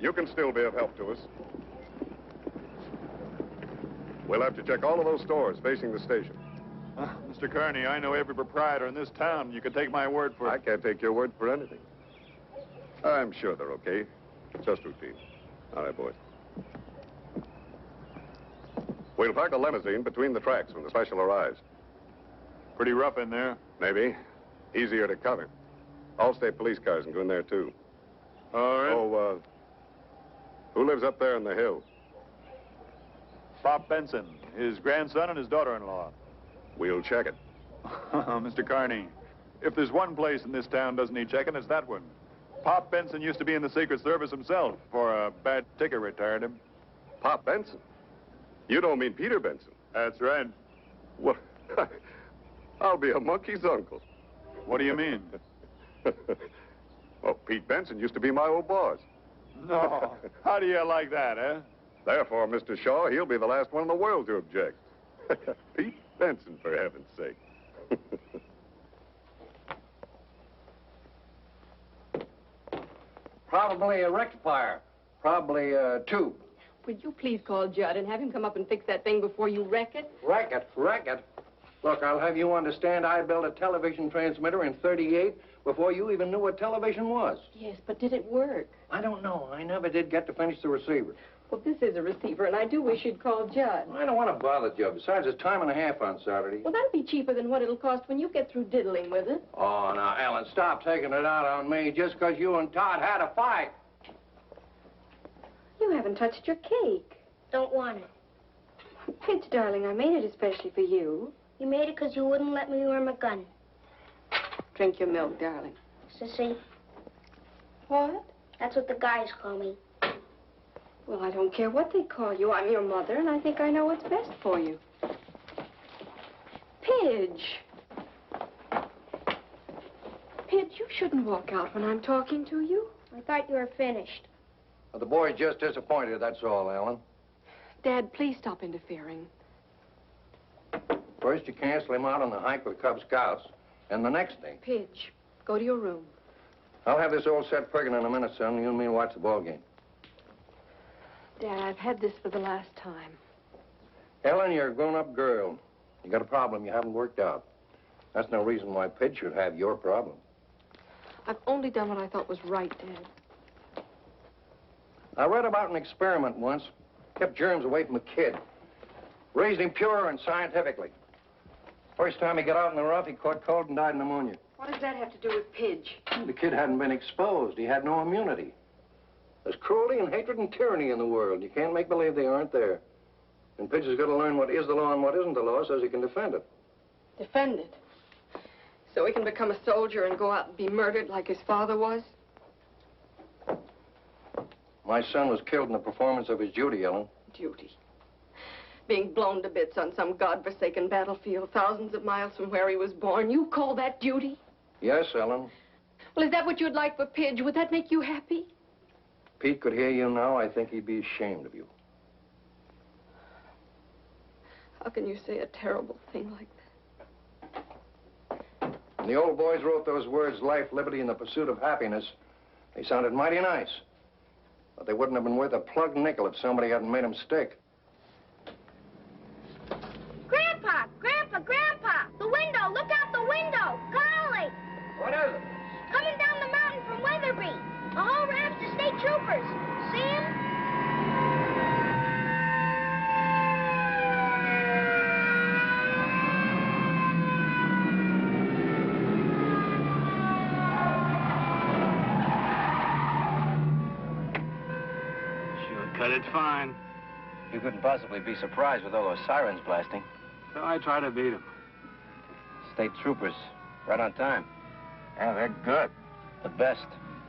You can still be of help to us. We'll have to check all of those stores facing the station. Mr. Kearney, I know every proprietor in this town. You can take my word for it. I can't take your word for anything. I'm sure they're okay. Just routine. All right, boys. We'll park a limousine between the tracks when the special arrives. Pretty rough in there. Maybe. Easier to cover. All-state police cars can go in there, too. All right. Oh, who lives up there in the hill? Pop Benson, his grandson and his daughter-in-law. We'll check it. Mr. Kearney, if there's one place in this town doesn't need checking, it's that one. Pop Benson used to be in the Secret Service himself. For a bad ticket retired him. Pop Benson? You don't mean Peter Benson? That's right. What? I'll be a monkey's uncle. What do you mean? Well, Pete Benson used to be my old boss. No. How do you like that, eh? Therefore, Mr. Shaw, he'll be the last one in the world to object. Pete Benson, for heaven's sake. Probably a rectifier. Probably a tube. Would you please call Judd and have him come up and fix that thing before you wreck it? Wreck it? Look, I'll have you understand I built a television transmitter in '38 before you even knew what television was. Yes, but did it work? I don't know. I never did get to finish the receiver. Well, this is a receiver, and I do wish you'd call Judd. I don't want to bother Joe. Besides, it's time and a half on Saturday. Well, that'll be cheaper than what it'll cost when you get through diddling with it. Oh, now, Ellen, stop taking it out on me just because you and Todd had a fight. You haven't touched your cake. Don't want it. Pitch, darling, I made it especially for you. You made it because you wouldn't let me wear my gun. Drink your milk, darling. Sissy. What? That's what the guys call me. Well, I don't care what they call you. I'm your mother, and I think I know what's best for you. Pidge. Pidge, you shouldn't walk out when I'm talking to you. I thought you were finished. Well, the boy's just disappointed, that's all, Ellen. Dad, please stop interfering. First, you cancel him out on the hike with Cub Scouts, and the next thing... Pidge, go to your room. I'll have this old set friggin' in a minute, son. You and me watch the ball game. Dad, I've had this for the last time. Ellen, you're a grown-up girl. You got a problem you haven't worked out. That's no reason why Pidge should have your problem. I've only done what I thought was right, Dad. I read about an experiment once. Kept germs away from a kid. Raised him pure and scientifically. First time he got out in the rough, he caught cold and died of pneumonia. What does that have to do with Pidge? The kid hadn't been exposed. He had no immunity. There's cruelty and hatred and tyranny in the world. You can't make believe they aren't there. And Pidge has got to learn what is the law and what isn't the law so he can defend it. Defend it? So he can become a soldier and go out and be murdered like his father was? My son was killed in the performance of his duty, Ellen. Duty. Being blown to bits on some godforsaken battlefield thousands of miles from where he was born. You call that duty? Yes, Ellen. Well, is that what you'd like for Pidge? Would that make you happy? If Pete could hear you now, I think he'd be ashamed of you. How can you say a terrible thing like that? When the old boys wrote those words, life, liberty, and the pursuit of happiness, they sounded mighty nice. But they wouldn't have been worth a plug nickel if somebody hadn't made them stick. Grandpa! Grandpa! Grandpa! The window! Look out the window! Golly! What is it? Coming down the mountain from Weatherby. A whole raft of state troopers. See 'em? Cut it fine. You couldn't possibly be surprised with all those sirens blasting. So I try to beat them. State troopers, right on time. Yeah, they're good. The best.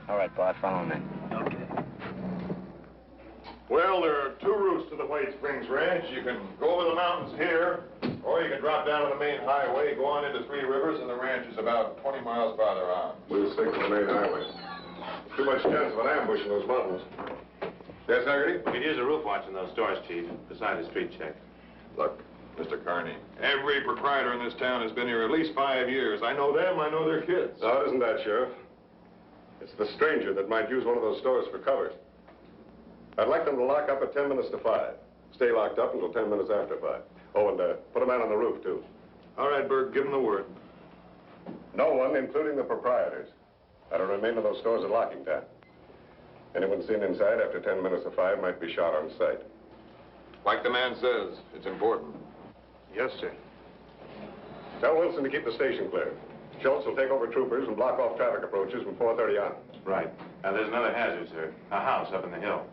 All right, Bob, follow me. Okay. Well, there are two routes to the White Springs Ranch. You can go over the mountains here, or you can drop down to the main highway, go on into Three Rivers, and the ranch is about 20 miles farther on. We'll stick to the main highway. Too much chance of an ambush in those mountains. Yes, Haggerty? We could use a roof watch in those stores, Chief, besides a street check. Look, Mr. Kearney. Every proprietor in this town has been here at least 5 years. I know them, I know their kids. No, it isn't that, Sheriff. It's the stranger that might use one of those stores for cover. I'd like them to lock up at 10 minutes to 5. Stay locked up until 10 minutes after 5. Oh, and put a man on the roof, too. All right, Berg, give him the word. No one, including the proprietors, are to remain in those stores at locking time. Anyone seen inside after 10 minutes to 5 might be shot on sight. Like the man says, it's important. Yes, sir. Tell Wilson to keep the station clear. Schultz will take over troopers and block off traffic approaches from 4:30 on. Right. Now, there's another hazard, sir. A house up in the hill.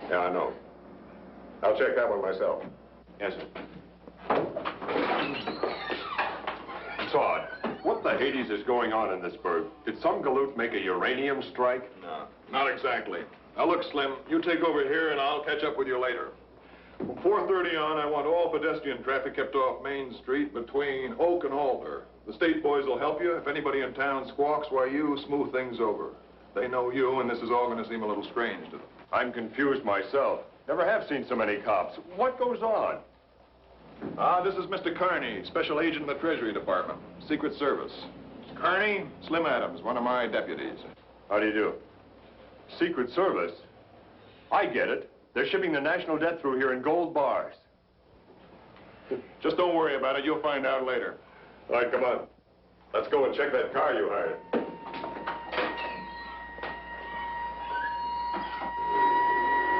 Yeah, I know. I'll check that one myself. Yes, sir. Todd, what the Hades is going on in this burg? Did some galoot make a uranium strike? No, not exactly. Now, look, Slim, you take over here, and I'll catch up with you later. From 4:30 on, I want all pedestrian traffic kept off Main Street between Oak and Alder. The state boys will help you. If anybody in town squawks, why, you smooth things over. They know you, and this is all going to seem a little strange to them. I'm confused myself. Never have seen so many cops. What goes on? This is Mr. Kearney, Special Agent in the Treasury Department, Secret Service. Kearney, Slim Adams, one of my deputies. How do you do? Secret Service? I get it. They're shipping the national debt through here in gold bars. Just don't worry about it. You'll find out later. All right, come on. Let's go and check that car you hired.